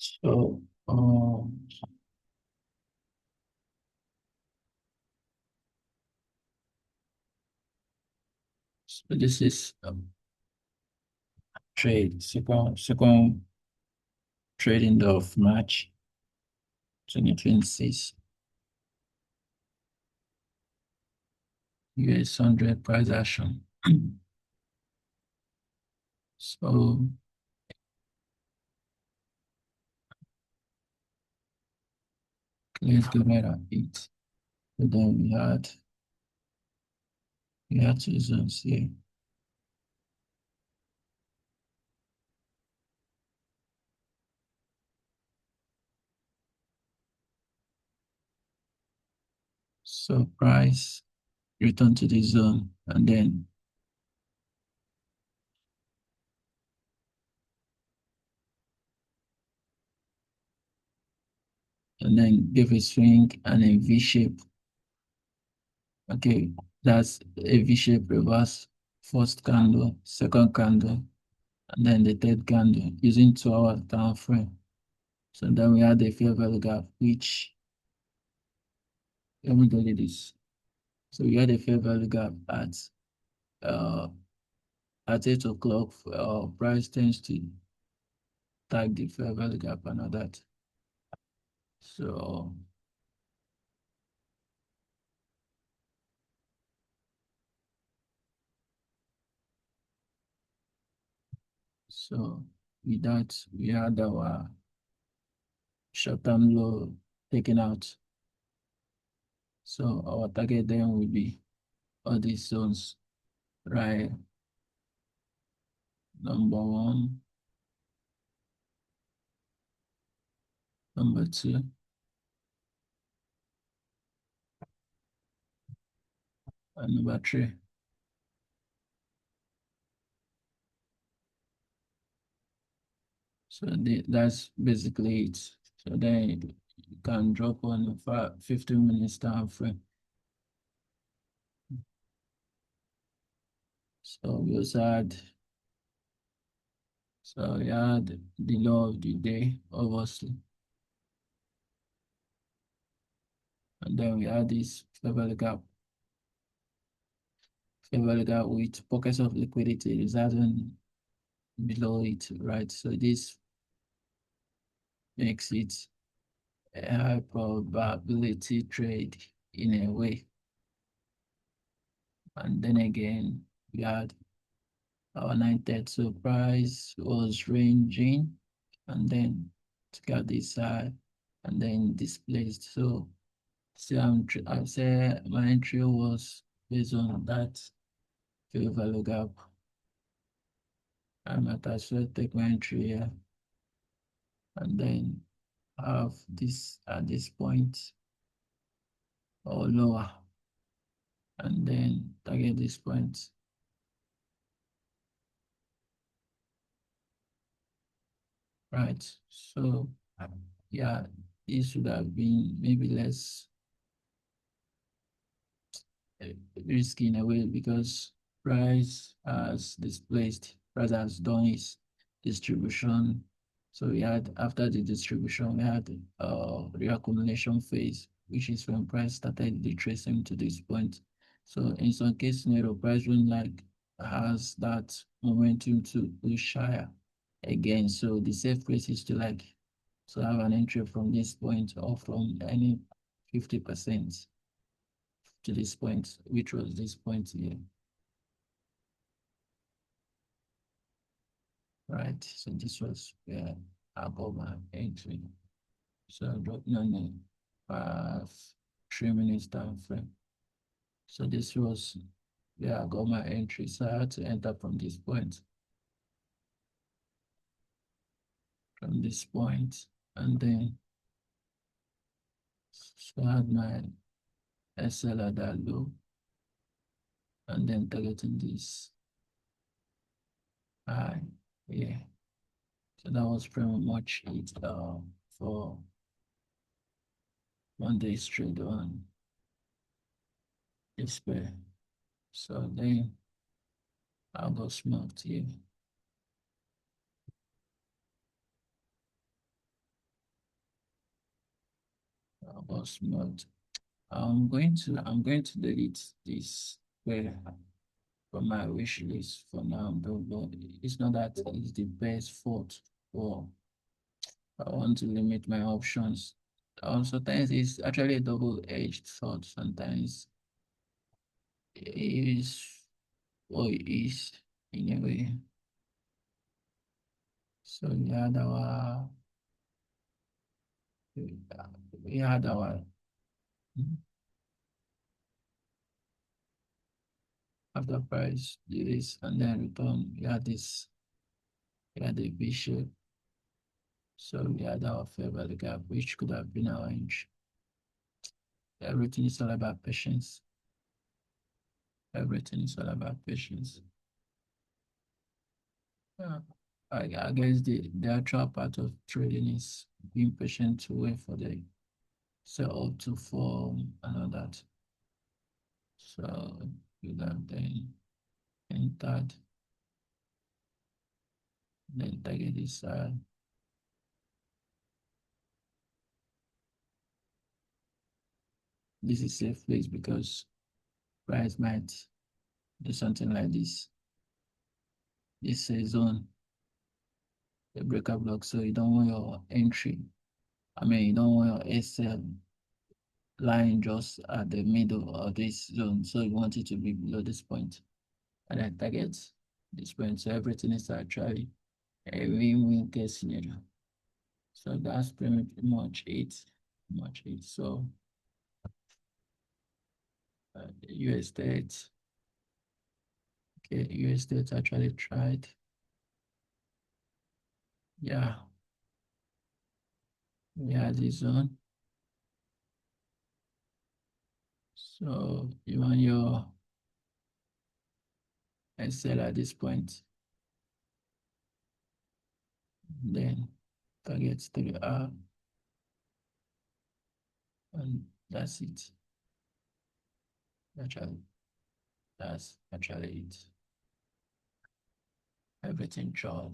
So this is trade second trading day of March 2026. US 100 price action. So let's go ahead and it. So then we had two zones here. So price return to the zone and then give a swing and a V shape. Okay, that's a V shape reverse, first candle, second candle, and then the third candle using 2 hour time frame. So then we had the fair value gap, which let me tell you this. So we had a fair value gap uh at 8 o'clock. Price tends to tag the fair value gap and all that. So so with that we had our short-term low taken out. So our target then will be all these zones, right? Number one, number two, and number three. So that's basically it. So then you can drop on a 15 minutes time frame. So we also had so we had the law of the day, obviously. And then we had this fair value gap with pockets of liquidity residing below it, right? So this makes it a high probability trade in a way. And then again, we had our 9 so price was ranging and then to get this high and then displaced. So I say my entry was based on that fair value gap. I might as well take my entry here and then have this at this point or lower and then target this point. Right. So yeah, this should have been maybe less risky in a way because price has done its distribution. So we had after the distribution, we had reaccumulation phase, which is when price started retracing to this point. So in some case scenario, price won't like has that momentum to push higher again. So the safe place is to like so have an entry from this point or from any 50% to this point, which was this point here, right? So this was where I got my entry. So I dropped on a 3 minutes time frame. So this was where I got my entry. So I had to enter from this point, and then so I had my SL at that low, and then targeting this high. Yeah. So that was pretty much it for Monday trade on this pair. So then I'll go smoked here. about smart. I'm going to delete this where from my wish list for now, though, but it's not that it's the best fault. Or I want to limit my options. Sometimes it's actually a double-edged sword. Sometimes it is or it is in a way. So we had our after price this and then return. We had this, we had the bishop. So we had our fair value gap, which could have been our inch. Everything is all about patience. Everything is all about patience. Yeah. I guess the actual part of trading is being patient to wait for the sell up to form and all that. So you have then entered, then target this this is safe place because price might do something like this. This is zone, the breaker block. So you don't want your entry. I mean, you don't want your SL lying just at the middle of this zone. So you want it to be below this point and then target this point. So everything is actually a win-win case scenario. So that's pretty much it. Much it. So US states, okay, US states actually tried. Yeah, we had this zone. So you want your SL at this point, then target 3R, and that's it. Actually, that's actually it. Everything job.